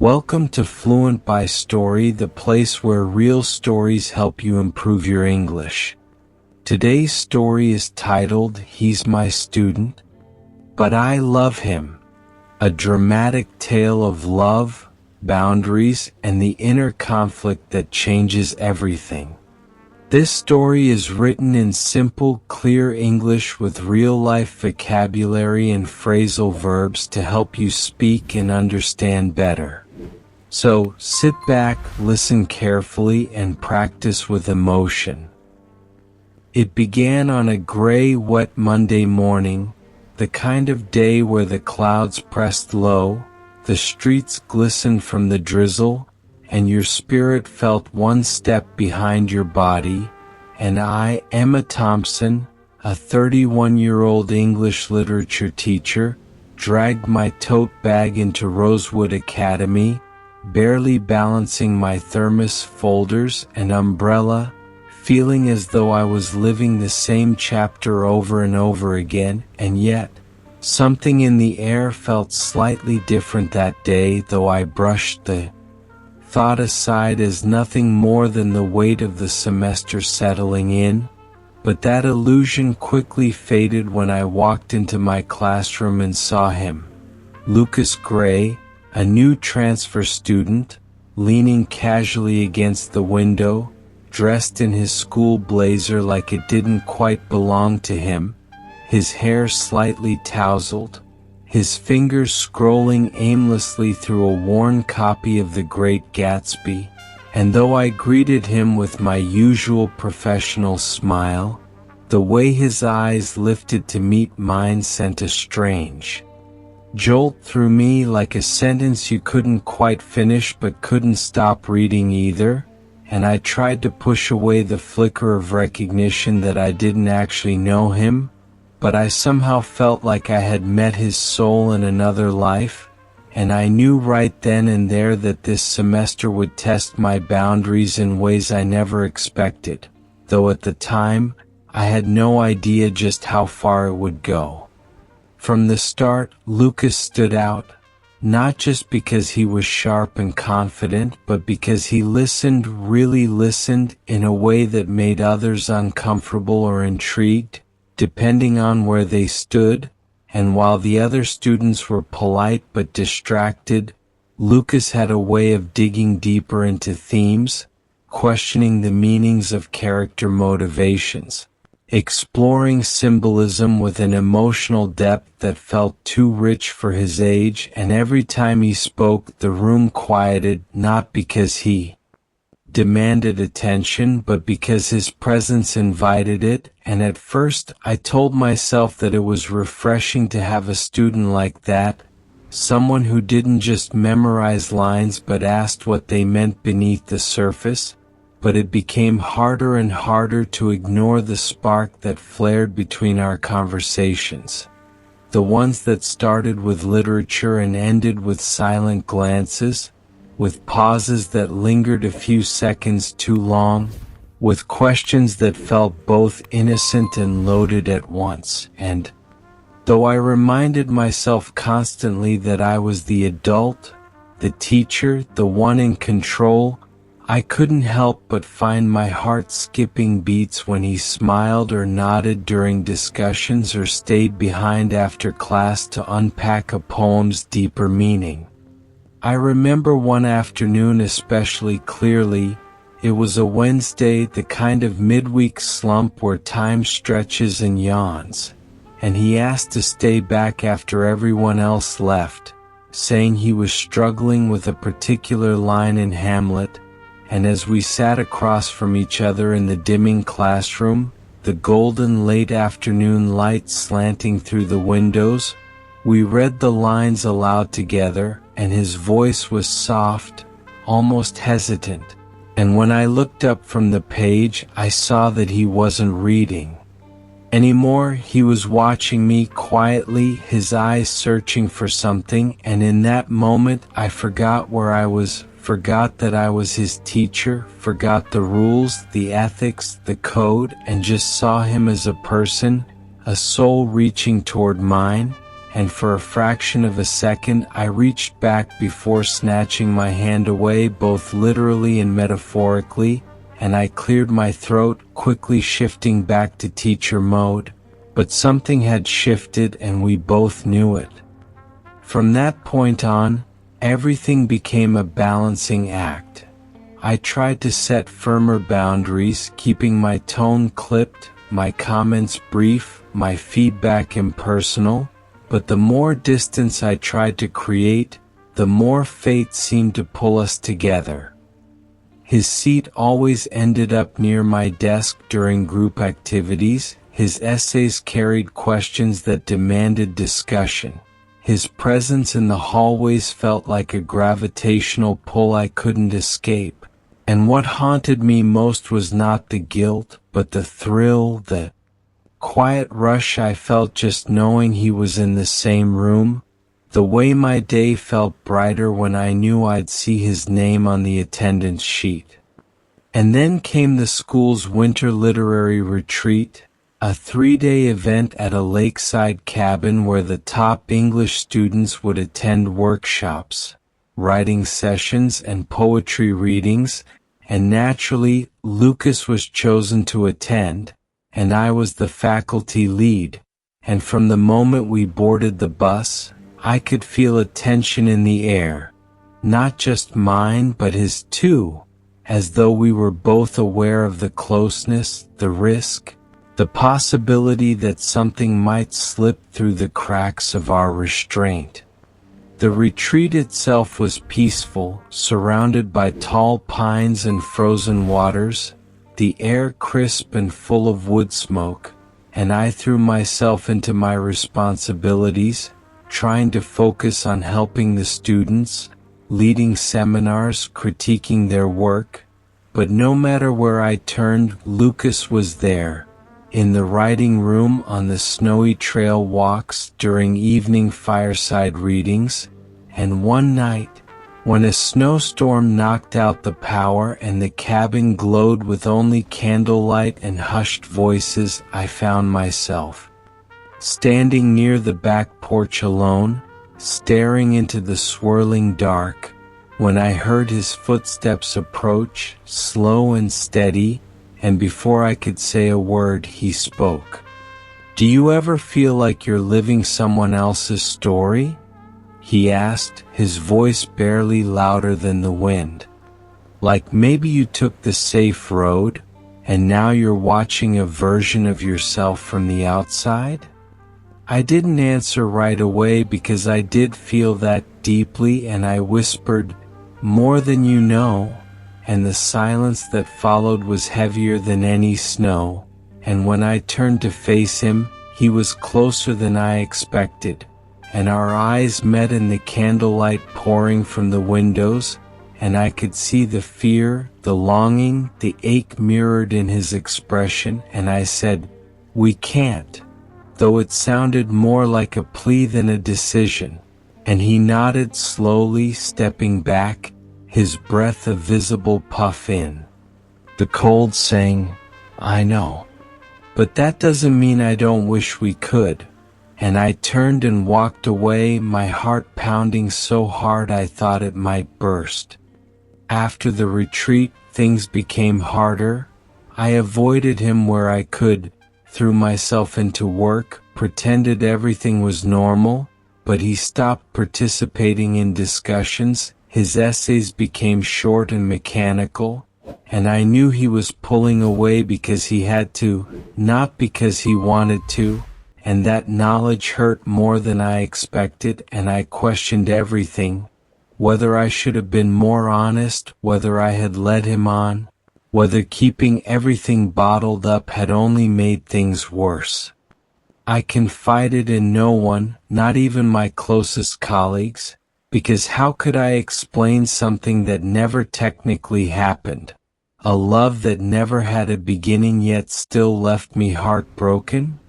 Welcome to Fluent by Story, the place where real stories help you improve your English. Today's story is titled, He's My Student, But I Love Him, a dramatic tale of love, boundaries, and the inner conflict that changes everything. This story is written in simple, clear English with real-life vocabulary and phrasal verbs to help you speak and understand better. So, sit back, listen carefully, and practice with emotion. It began on a gray, wet Monday morning, the kind of day where the clouds pressed low, the streets glistened from the drizzle, and your spirit felt one step behind your body, and I, Emma Thompson, a 31-year-old English literature teacher, dragged my tote bag into Rosewood Academy, barely balancing my thermos, folders, and umbrella, feeling as though I was living the same chapter over and over again, and yet, something in the air felt slightly different that day, though I brushed the thought aside as nothing more than the weight of the semester settling in, but that illusion quickly faded when I walked into my classroom and saw him, Lucas Gray, a new transfer student, leaning casually against the window, dressed in his school blazer like it didn't quite belong to him, his hair slightly tousled, his fingers scrolling aimlessly through a worn copy of The Great Gatsby, and though I greeted him with my usual professional smile, the way his eyes lifted to meet mine sent a strange jolt through me, like a sentence you couldn't quite finish but couldn't stop reading either, and I tried to push away the flicker of recognition that I didn't actually know him, but I somehow felt like I had met his soul in another life, and I knew right then and there that this semester would test my boundaries in ways I never expected, though at the time, I had no idea just how far it would go. From the start, Lucas stood out, not just because he was sharp and confident, but because he listened, really listened, in a way that made others uncomfortable or intrigued, depending on where they stood, and while the other students were polite but distracted, Lucas had a way of digging deeper into themes, questioning the meanings of character motivations, exploring symbolism with an emotional depth that felt too rich for his age, and every time he spoke, the room quieted, not because he demanded attention, but because his presence invited it, and at first I told myself that it was refreshing to have a student like that, someone who didn't just memorize lines but asked what they meant beneath the surface, but it became harder and harder to ignore the spark that flared between our conversations. The ones that started with literature and ended with silent glances, with pauses that lingered a few seconds too long, with questions that felt both innocent and loaded at once, and, though I reminded myself constantly that I was the adult, the teacher, the one in control, I couldn't help but find my heart skipping beats when he smiled or nodded during discussions or stayed behind after class to unpack a poem's deeper meaning. I remember one afternoon especially clearly. It was a Wednesday, the kind of midweek slump where time stretches and yawns, and he asked to stay back after everyone else left, saying he was struggling with a particular line in Hamlet, and as we sat across from each other in the dimming classroom, the golden late afternoon light slanting through the windows, we read the lines aloud together, and his voice was soft, almost hesitant, and when I looked up from the page, I saw that he wasn't reading anymore. He was watching me quietly, his eyes searching for something, and in that moment I forgot where I was, forgot that I was his teacher, forgot the rules, the ethics, the code, and just saw him as a person, a soul reaching toward mine, and for a fraction of a second I reached back before snatching my hand away, both literally and metaphorically, and I cleared my throat, quickly shifting back to teacher mode. But something had shifted and we both knew it. From that point on, everything became a balancing act. I tried to set firmer boundaries, keeping my tone clipped, my comments brief, my feedback impersonal, but the more distance I tried to create, the more fate seemed to pull us together. His seat always ended up near my desk during group activities. His essays carried questions that demanded discussion. His presence in the hallways felt like a gravitational pull I couldn't escape. And what haunted me most was not the guilt, but the thrill, the quiet rush I felt just knowing he was in the same room, the way my day felt brighter when I knew I'd see his name on the attendance sheet. And then came the school's winter literary retreat, a 3-day event at a lakeside cabin where the top English students would attend workshops, writing sessions and poetry readings, and naturally, Lucas was chosen to attend, and I was the faculty lead, and from the moment we boarded the bus, I could feel a tension in the air, not just mine but his too, as though we were both aware of the closeness, the risk, the possibility that something might slip through the cracks of our restraint. The retreat itself was peaceful, surrounded by tall pines and frozen waters, the air crisp and full of wood smoke, and I threw myself into my responsibilities, trying to focus on helping the students, leading seminars, critiquing their work. But no matter where I turned, Lucas was there, in the writing room, on the snowy trail walks, during evening fireside readings, and one night, when a snowstorm knocked out the power and the cabin glowed with only candlelight and hushed voices, I found myself standing near the back porch alone, staring into the swirling dark, when I heard his footsteps approach, slow and steady, and before I could say a word, he spoke. "Do you ever feel like you're living someone else's story?" he asked, his voice barely louder than the wind. "Like maybe you took the safe road, and now you're watching a version of yourself from the outside?" I didn't answer right away because I did feel that deeply, and I whispered, "More than you know," and the silence that followed was heavier than any snow, and when I turned to face him, he was closer than I expected, and our eyes met in the candlelight pouring from the windows, and I could see the fear, the longing, the ache mirrored in his expression, and I said, "We can't," though it sounded more like a plea than a decision, and he nodded slowly, stepping back, his breath a visible puff in. The cold saying, "I know. But that doesn't mean I don't wish we could," and I turned and walked away, my heart pounding so hard I thought it might burst. After the retreat, things became harder. I avoided him where I could, threw myself into work, pretended everything was normal, but he stopped participating in discussions. His essays became short and mechanical, and I knew he was pulling away because he had to, not because he wanted to, and that knowledge hurt more than I expected, and I questioned everything, whether I should have been more honest, whether I had led him on, whether keeping everything bottled up had only made things worse. I confided in no one, not even my closest colleagues, because how could I explain something that never technically happened? A love that never had a beginning yet still left me heartbroken?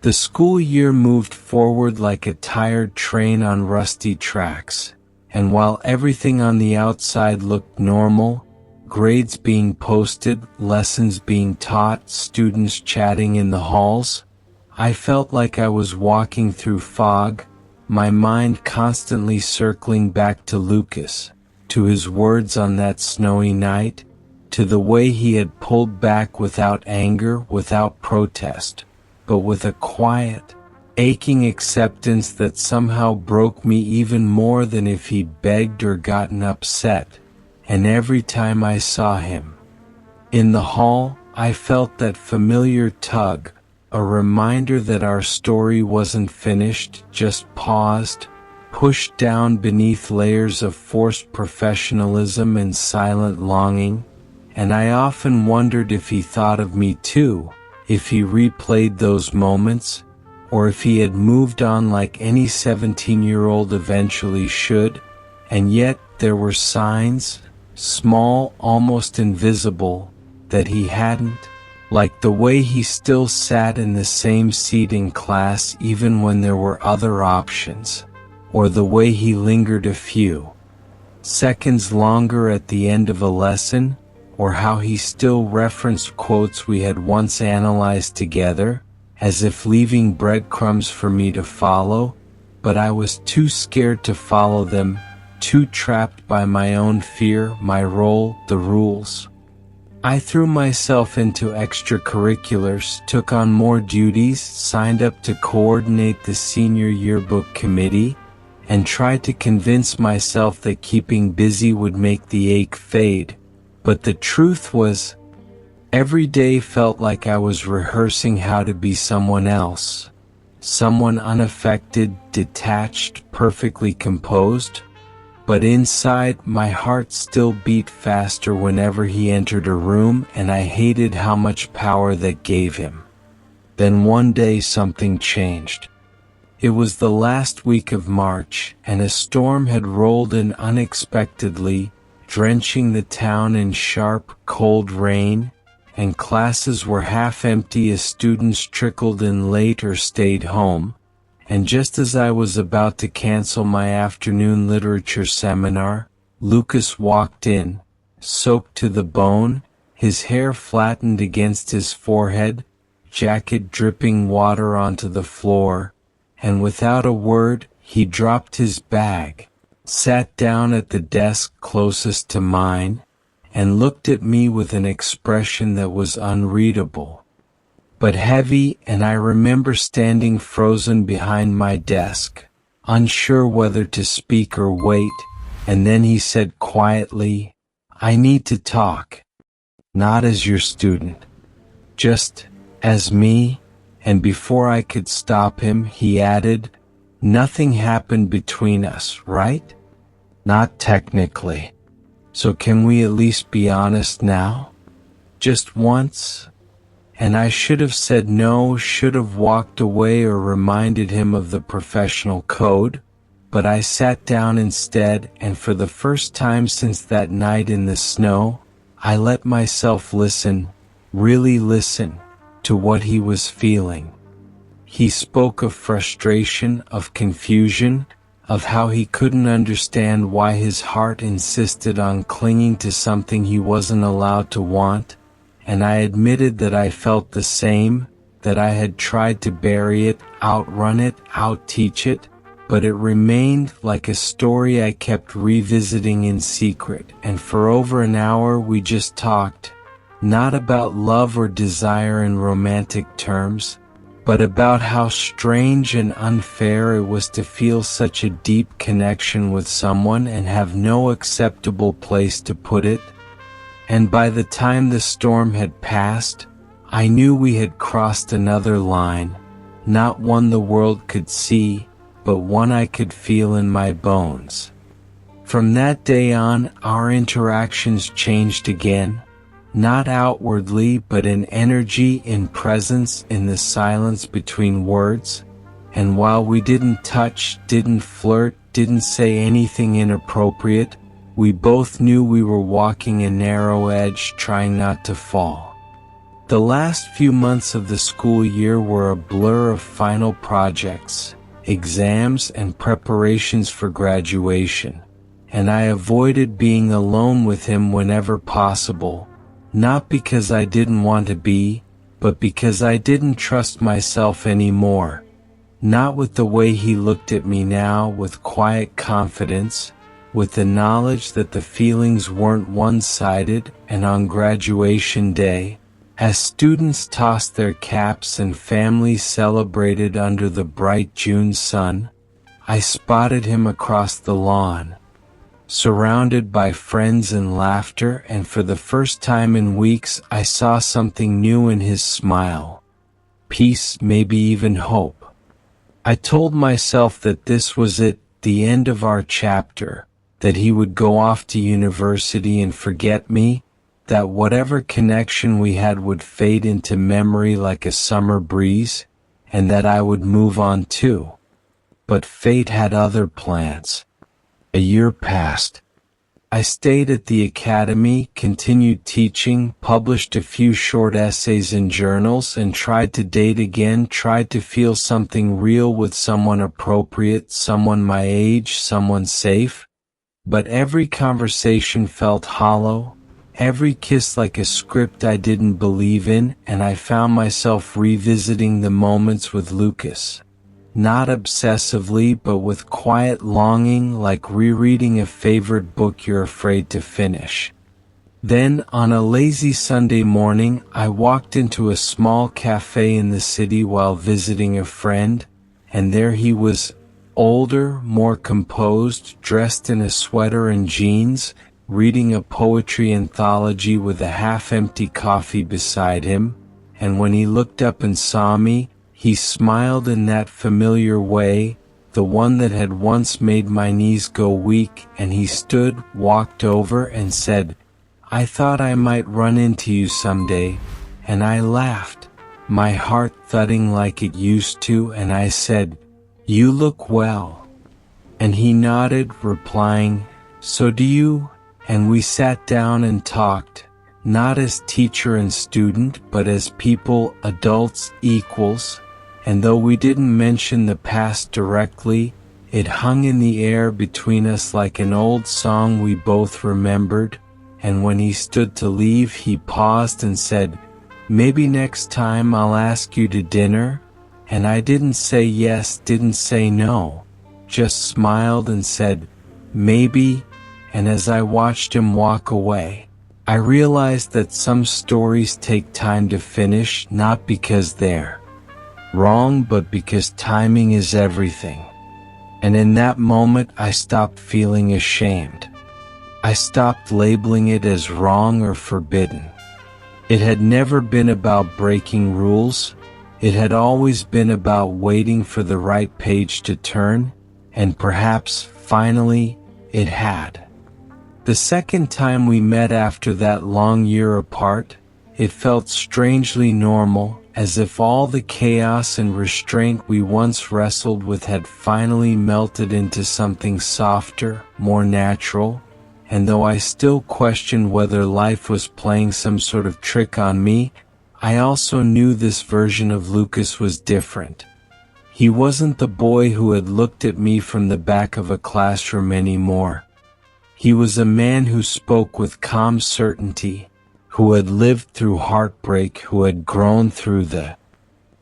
The school year moved forward like a tired train on rusty tracks, and while everything on the outside looked normal, grades being posted, lessons being taught, students chatting in the halls, I felt like I was walking through fog, my mind constantly circling back to Lucas, to his words on that snowy night, to the way he had pulled back without anger, without protest, but with a quiet, aching acceptance that somehow broke me even more than if he'd begged or gotten upset. And every time I saw him in the hall, I felt that familiar tug, a reminder that our story wasn't finished, just paused, pushed down beneath layers of forced professionalism and silent longing. And I often wondered if he thought of me too, if he replayed those moments, or if he had moved on like any 17-year-old eventually should. And yet there were signs, small, almost invisible, that he hadn't, like the way he still sat in the same seat in class even when there were other options, or the way he lingered a few seconds longer at the end of a lesson, or how he still referenced quotes we had once analyzed together, as if leaving breadcrumbs for me to follow, but I was too scared to follow them, too trapped by my own fear, my role, the rules. I threw myself into extracurriculars, took on more duties, signed up to coordinate the senior yearbook committee, and tried to convince myself that keeping busy would make the ache fade. But the truth was, every day felt like I was rehearsing how to be someone else, someone unaffected, detached, perfectly composed. But inside, my heart still beat faster whenever he entered a room, and I hated how much power that gave him. Then one day something changed. It was the last week of March, and a storm had rolled in unexpectedly, drenching the town in sharp, cold rain, and classes were half empty as students trickled in late or stayed home. And just as I was about to cancel my afternoon literature seminar, Lucas walked in, soaked to the bone, his hair flattened against his forehead, jacket dripping water onto the floor, and without a word, he dropped his bag, sat down at the desk closest to mine, and looked at me with an expression that was unreadable, but heavy. And I remember standing frozen behind my desk, unsure whether to speak or wait, and then he said quietly, "I need to talk. Not as your student. Just as me." And before I could stop him, he added, "Nothing happened between us, right? Not technically. So can we at least be honest now? Just once?" And I should have said no, should have walked away or reminded him of the professional code, but I sat down instead, and for the first time since that night in the snow, I let myself listen, really listen, to what he was feeling. He spoke of frustration, of confusion, of how he couldn't understand why his heart insisted on clinging to something he wasn't allowed to want, and I admitted that I felt the same, that I had tried to bury it, outrun it, outteach it, but it remained like a story I kept revisiting in secret. And for over an hour we just talked, not about love or desire in romantic terms, but about how strange and unfair it was to feel such a deep connection with someone and have no acceptable place to put it. And by the time the storm had passed, I knew we had crossed another line, not one the world could see, but one I could feel in my bones. From that day on, our interactions changed again, not outwardly but in energy, in presence, in the silence between words. And while we didn't touch, didn't flirt, didn't say anything inappropriate, we both knew we were walking a narrow edge, trying not to fall. The last few months of the school year were a blur of final projects, exams, and preparations for graduation, and I avoided being alone with him whenever possible, not because I didn't want to be, but because I didn't trust myself anymore. Not with the way he looked at me now, with quiet confidence, with the knowledge that the feelings weren't one-sided, and on graduation day, as students tossed their caps and families celebrated under the bright June sun, I spotted him across the lawn, surrounded by friends and laughter, and for the first time in weeks I saw something new in his smile. Peace, maybe even hope. I told myself that this was it, the end of our chapter, that he would go off to university and forget me, that whatever connection we had would fade into memory like a summer breeze, and that I would move on too. But fate had other plans. A year passed. I stayed at the academy, continued teaching, published a few short essays in journals, and tried to date again, tried to feel something real with someone appropriate, someone my age, someone safe. But every conversation felt hollow, every kiss like a script I didn't believe in, and I found myself revisiting the moments with Lucas. Not obsessively, but with quiet longing, like rereading a favorite book you're afraid to finish. Then, on a lazy Sunday morning, I walked into a small cafe in the city while visiting a friend, and there he was, older, more composed, dressed in a sweater and jeans, reading a poetry anthology with a half-empty coffee beside him, and when he looked up and saw me, he smiled in that familiar way, the one that had once made my knees go weak, and he stood, walked over, and said, "I thought I might run into you someday," and I laughed, my heart thudding like it used to, and I said, "You look well." And he nodded, replying, "So do you," and we sat down and talked, not as teacher and student, but as people, adults, equals. And though we didn't mention the past directly, it hung in the air between us like an old song we both remembered, and when he stood to leave he paused and said, "Maybe next time I'll ask you to dinner?" And I didn't say yes, didn't say no, just smiled and said, "Maybe," and as I watched him walk away, I realized that some stories take time to finish, not because they're wrong, but because timing is everything. And in that moment I stopped feeling ashamed. I stopped labeling it as wrong or forbidden. It had never been about breaking rules. It had always been about waiting for the right page to turn, and perhaps, finally, it had. The second time we met after that long year apart, it felt strangely normal, as if all the chaos and restraint we once wrestled with had finally melted into something softer, more natural, and though I still questioned whether life was playing some sort of trick on me, I also knew this version of Lucas was different. He wasn't the boy who had looked at me from the back of a classroom anymore. He was a man who spoke with calm certainty, who had lived through heartbreak, who had grown through the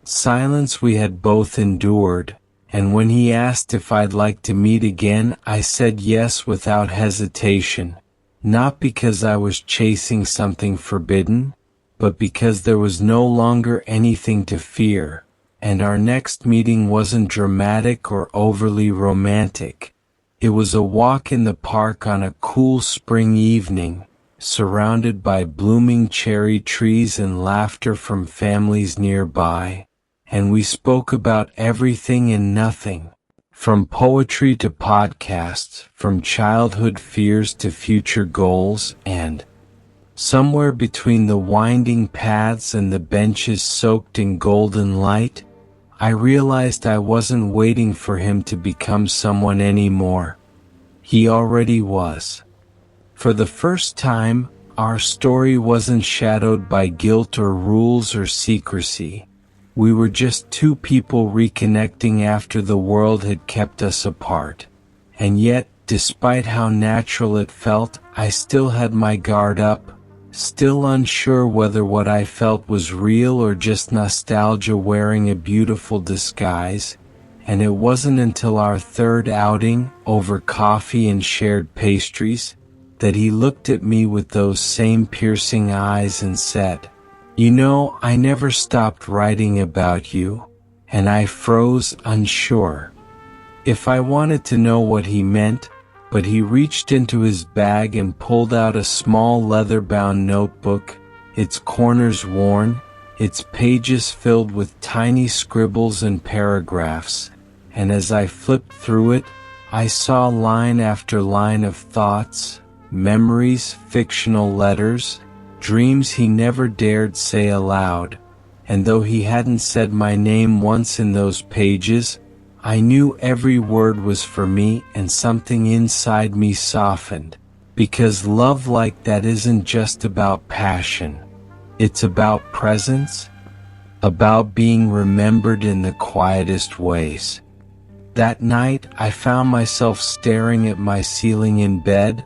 silence we had both endured, and when he asked if I'd like to meet again, I said yes without hesitation, not because I was chasing something forbidden, but because there was no longer anything to fear, and our next meeting wasn't dramatic or overly romantic. It was a walk in the park on a cool spring evening, surrounded by blooming cherry trees and laughter from families nearby, and we spoke about everything and nothing, from poetry to podcasts, from childhood fears to future goals, and somewhere between the winding paths and the benches soaked in golden light, I realized I wasn't waiting for him to become someone anymore. He already was. For the first time, our story wasn't shadowed by guilt or rules or secrecy. We were just two people reconnecting after the world had kept us apart. And yet, despite how natural it felt, I still had my guard up, still unsure whether what I felt was real or just nostalgia wearing a beautiful disguise. and it wasn't until our third outing, over coffee and shared pastries, that he looked at me with those same piercing eyes and said, "You know, I never stopped writing about you," and I froze, unsure if I wanted to know what he meant, but he reached into his bag and pulled out a small leather-bound notebook, its corners worn, its pages filled with tiny scribbles and paragraphs, and as I flipped through it, I saw line after line of thoughts, memories, fictional letters, dreams he never dared say aloud, and though he hadn't said my name once in those pages, I knew every word was for me, and something inside me softened, because love like that isn't just about passion. It's about presence, about being remembered in the quietest ways. That night, I found myself staring at my ceiling in bed,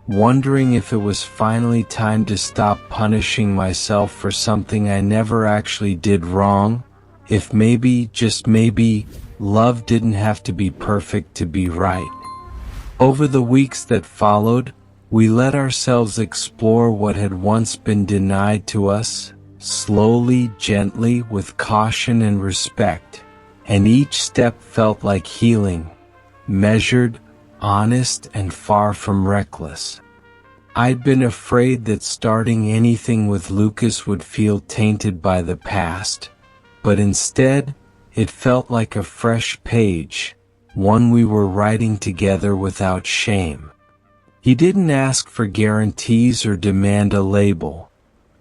wondering if it was finally time to stop punishing myself for something I never actually did wrong, if maybe, just maybe, love didn't have to be perfect to be right. Over the weeks that followed, we let ourselves explore what had once been denied to us, slowly, gently, with caution and respect, and each step felt like healing, measured, honest, and far from reckless. I'd been afraid that starting anything with Lucas would feel tainted by the past, but instead, it felt like a fresh page, one we were writing together without shame. He didn't ask for guarantees or demand a label.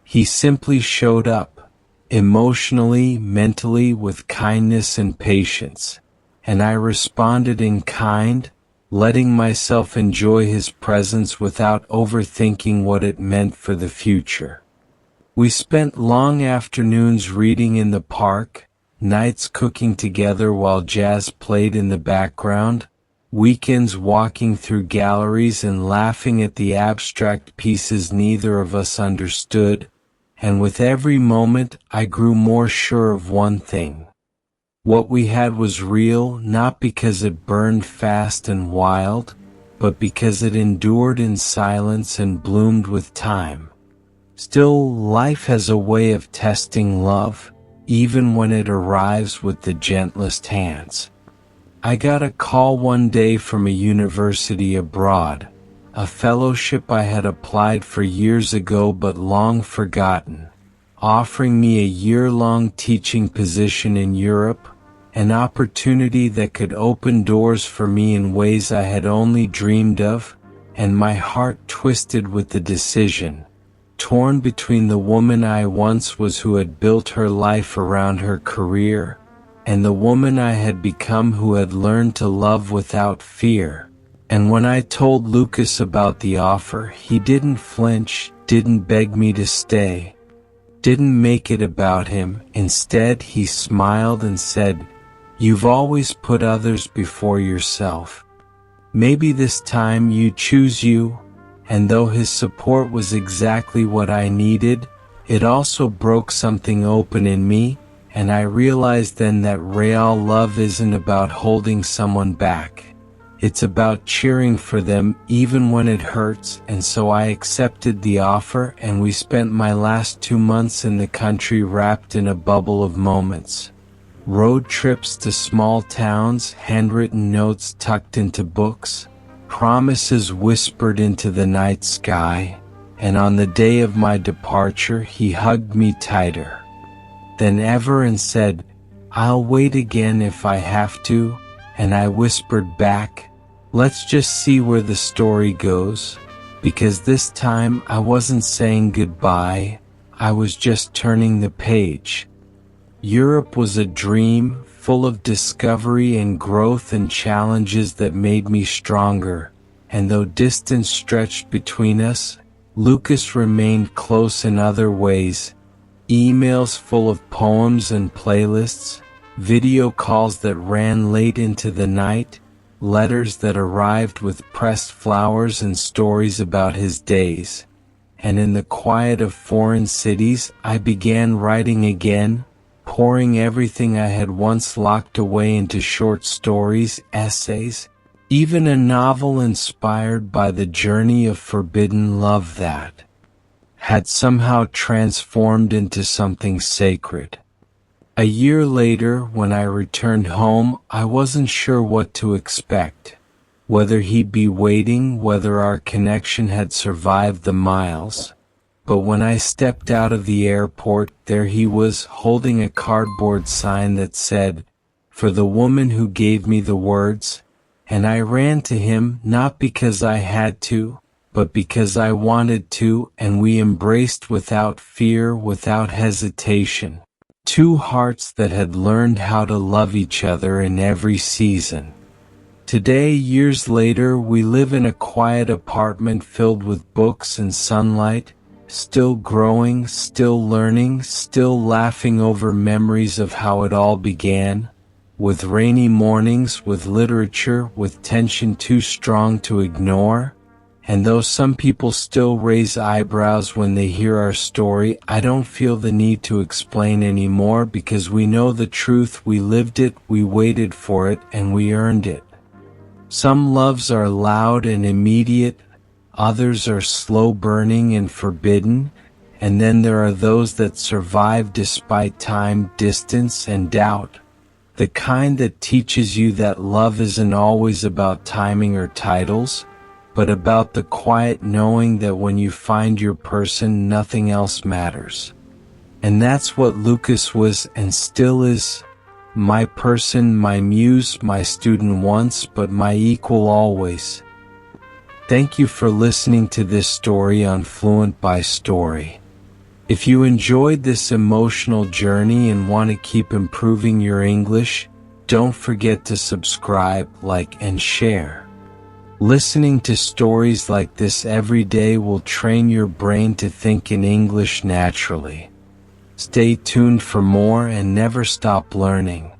He simply showed up, emotionally, mentally, with kindness and patience, and I responded in kind, letting myself enjoy his presence without overthinking what it meant for the future. We spent long afternoons reading in the park, nights cooking together while jazz played in the background, weekends walking through galleries and laughing at the abstract pieces neither of us understood, and with every moment I grew more sure of one thing. What we had was real, not because it burned fast and wild, but because it endured in silence and bloomed with time. Still, life has a way of testing love, even when it arrives with the gentlest hands. I got a call one day from a university abroad, a fellowship I had applied for years ago but long forgotten, offering me a year-long teaching position in Europe, an opportunity that could open doors for me in ways I had only dreamed of, and my heart twisted with the decision, torn between the woman I once was who had built her life around her career, and the woman I had become who had learned to love without fear. And when I told Lucas about the offer, he didn't flinch, didn't beg me to stay, didn't make it about him. Instead, he smiled and said, "You've always put others before yourself. Maybe this time you choose you." And though his support was exactly what I needed, it also broke something open in me, and I realized then that real love isn't about holding someone back. It's about cheering for them even when it hurts, and so I accepted the offer, and we spent my last 2 months in the country wrapped in a bubble of moments. Road trips to small towns, handwritten notes tucked into books, promises whispered into the night sky, and on the day of my departure he hugged me tighter than ever and said, "I'll wait again if I have to," and I whispered back, "Let's just see where the story goes," because this time I wasn't saying goodbye, I was just turning the page. Europe was a dream, full of discovery and growth and challenges that made me stronger, and though distance stretched between us, Lucas remained close in other ways. Emails full of poems and playlists, video calls that ran late into the night, letters that arrived with pressed flowers and stories about his days. And in the quiet of foreign cities, I began writing again, pouring everything I had once locked away into short stories, essays, even a novel inspired by the journey of forbidden love that had somehow transformed into something sacred. A year later, when I returned home, I wasn't sure what to expect. Whether he'd be waiting, whether our connection had survived the miles. But when I stepped out of the airport, there he was, holding a cardboard sign that said, "For the woman who gave me the words," and I ran to him, not because I had to, but because I wanted to, and we embraced without fear, without hesitation. Two hearts that had learned how to love each other in every season. Today, years later, we live in a quiet apartment filled with books and sunlight, still growing, still learning, still laughing over memories of how it all began, with rainy mornings, with literature, with tension too strong to ignore. And though some people still raise eyebrows when they hear our story, I don't feel the need to explain anymore because we know the truth, we lived it, we waited for it, and we earned it. Some loves are loud and immediate, others are slow burning and forbidden, and then there are those that survive despite time, distance, and doubt. The kind that teaches you that love isn't always about timing or titles, but about the quiet knowing that when you find your person, nothing else matters. And that's what Lucas was and still is. My person, my muse, my student once, but my equal always. Thank you for listening to this story on Fluent by Story. If you enjoyed this emotional journey and want to keep improving your English, don't forget to subscribe, like, and share. Listening to stories like this every day will train your brain to think in English naturally. Stay tuned for more and never stop learning.